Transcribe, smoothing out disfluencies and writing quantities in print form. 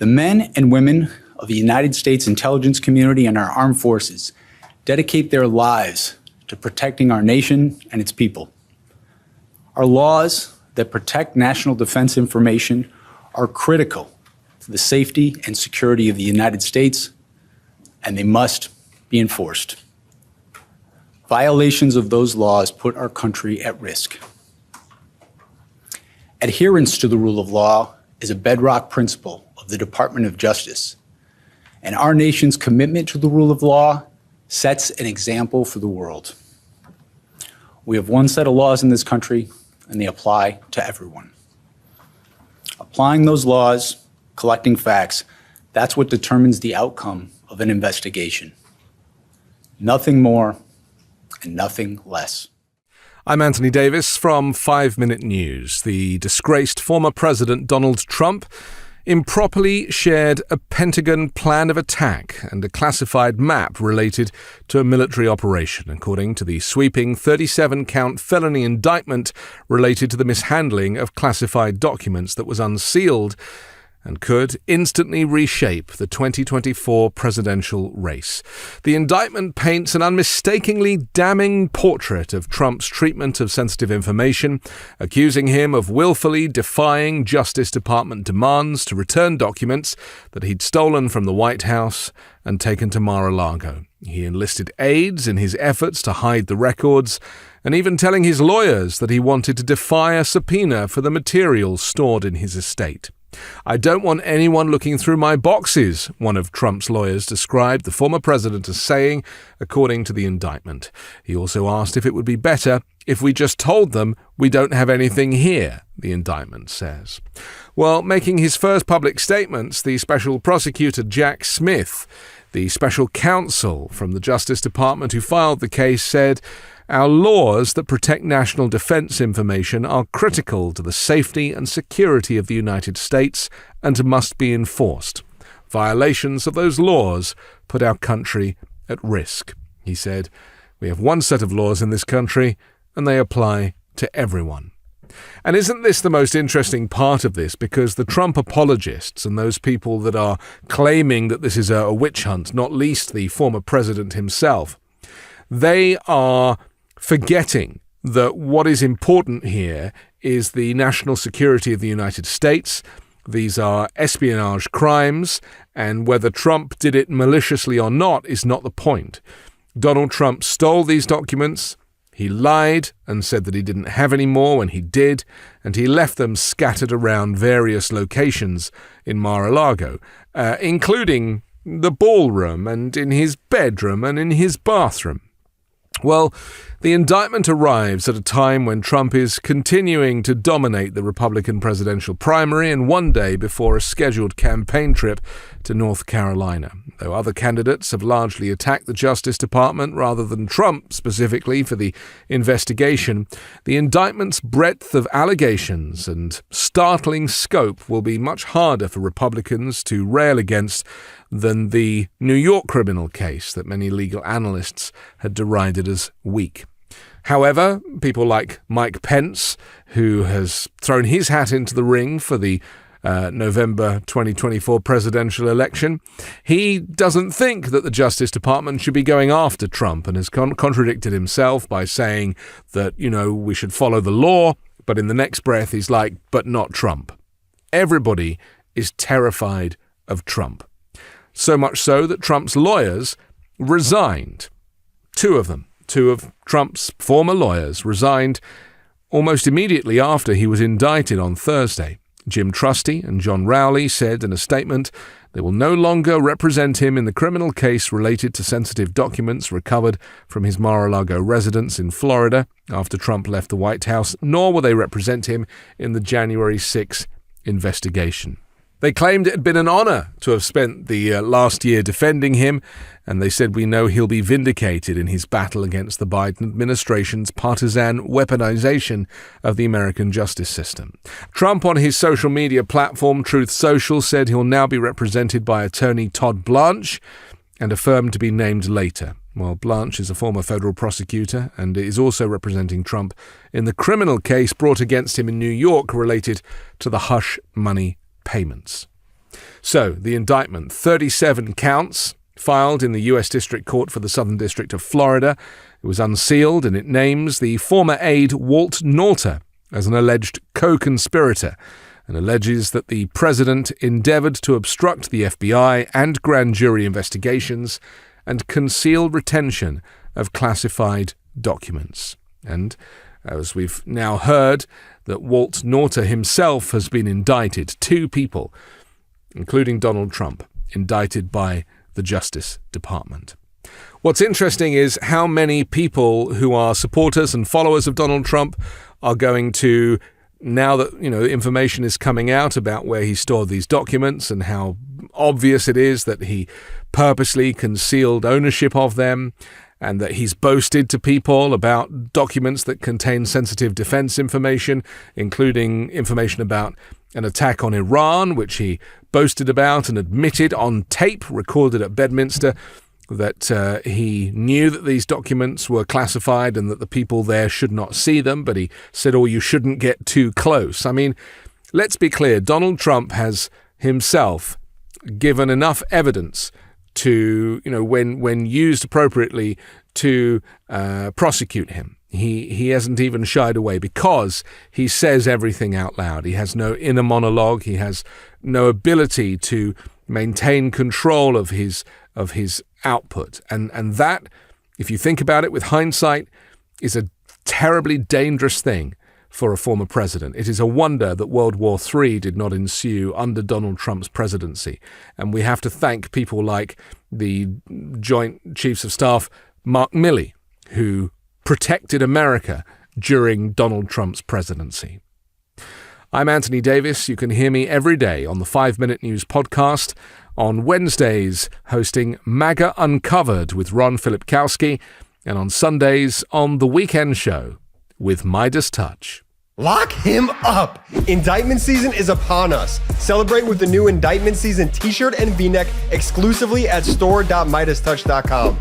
The men and women of the United States intelligence community and our armed forces dedicate their lives to protecting our nation and its people. Our laws that protect national defense information are critical to the safety and security of the United States, and they must be enforced. Violations of those laws put our country at risk. Adherence to the rule of law is a bedrock principle of the Department of Justice, and our nation's commitment to the rule of law sets an example for the world. We have one set of laws in this country, and they apply to everyone. Applying those laws, collecting facts, that's what determines the outcome of an investigation. Nothing more and nothing less. I'm Anthony Davis from 5 Minute News. The disgraced former President Donald Trump improperly shared a Pentagon plan of attack and a classified map related to a military operation, according to the sweeping 37-count felony indictment related to the mishandling of classified documents that was unsealed and could instantly reshape the 2024 presidential race. The indictment paints an unmistakably damning portrait of Trump's treatment of sensitive information, accusing him of willfully defying Justice Department demands to return documents that he'd stolen from the White House and taken to Mar-a-Lago. He enlisted aides in his efforts to hide the records, and even telling his lawyers that he wanted to defy a subpoena for the materials stored in his estate. "I don't want anyone looking through my boxes," one of Trump's lawyers described the former president as saying, according to the indictment. He also asked if it would be better if we just told them we don't have anything here, the indictment says. Well, making his first public statements, the special prosecutor Jack Smith, the special counsel from the Justice Department who filed the case, said, "Our laws that protect national defense information are critical to the safety and security of the United States and must be enforced. Violations of those laws put our country at risk." He said, "We have one set of laws in this country, and they apply to everyone." And isn't this the most interesting part of this? Because the Trump apologists and those people that are claiming that this is a witch hunt, not least the former president himself, they are forgetting that what is important here is the national security of the United States. These are espionage crimes, and whether Trump did it maliciously or not is not the point. Donald Trump stole these documents. He lied and said that he didn't have any more when he did, and he left them scattered around various locations in Mar-a-Lago, including the ballroom and in his bedroom and in his bathroom. Well, the indictment arrives at a time when Trump is continuing to dominate the Republican presidential primary and one day before a scheduled campaign trip to North Carolina. Though other candidates have largely attacked the Justice Department rather than Trump specifically for the investigation, the indictment's breadth of allegations and startling scope will be much harder for Republicans to rail against than the New York criminal case that many legal analysts had derided as weak. However, people like Mike Pence, who has thrown his hat into the ring for the November 2024 presidential election, he doesn't think that the Justice Department should be going after Trump and has contradicted himself by saying that, we should follow the law, but in the next breath he's like, but not Trump. Everybody is terrified of Trump. So much so that Trump's lawyers resigned. Two of Trump's former lawyers resigned almost immediately after he was indicted on Thursday. Jim Trusty and John Rowley said in a statement they will no longer represent him in the criminal case related to sensitive documents recovered from his Mar-a-Lago residence in Florida after Trump left the White House, nor will they represent him in the January 6 investigation. They claimed it had been an honor to have spent the last year defending him, and they said we know he'll be vindicated in his battle against the Biden administration's partisan weaponization of the American justice system. Trump on his social media platform Truth Social said he'll now be represented by attorney Todd Blanche and affirmed to be named later. Well, Blanche is a former federal prosecutor and is also representing Trump in the criminal case brought against him in New York related to the hush money payments. So, the indictment, 37 counts, filed in the U.S. District Court for the Southern District of Florida. It was unsealed, and it names the former aide Walt Nauta as an alleged co-conspirator, and alleges that the president endeavored to obstruct the FBI and grand jury investigations and conceal retention of classified documents. And as we've now heard, that Walt Nauta himself has been indicted. 2 people, including Donald Trump, indicted by the Justice Department. What's interesting is how many people who are supporters and followers of Donald Trump are going to, now that, information is coming out about where he stored these documents and how obvious it is that he purposely concealed ownership of them, and that he's boasted to people about documents that contain sensitive defense information, including information about an attack on Iran, which he boasted about and admitted on tape, recorded at Bedminster, that he knew that these documents were classified and that the people there should not see them, but he said, you shouldn't get too close. I mean, let's be clear, Donald Trump has himself given enough evidence to, when used appropriately, to prosecute him. He hasn't even shied away because he says everything out loud. He has no inner monologue. He has no ability to maintain control of his output. And that, if you think about it with hindsight, is a terribly dangerous thing for a former president. It is a wonder that World War III did not ensue under Donald Trump's presidency. And we have to thank people like the Joint Chiefs of Staff, Mark Milley, who protected America during Donald Trump's presidency. I'm Anthony Davis. You can hear me every day on the 5 Minute News podcast, on Wednesdays hosting MAGA Uncovered with Ron Filipkowski, and on Sundays on The Weekend Show with MeidasTouch. Lock him up! Indictment season is upon us. Celebrate with the new Indictment season t-shirt and v-neck exclusively at store.meidastouch.com.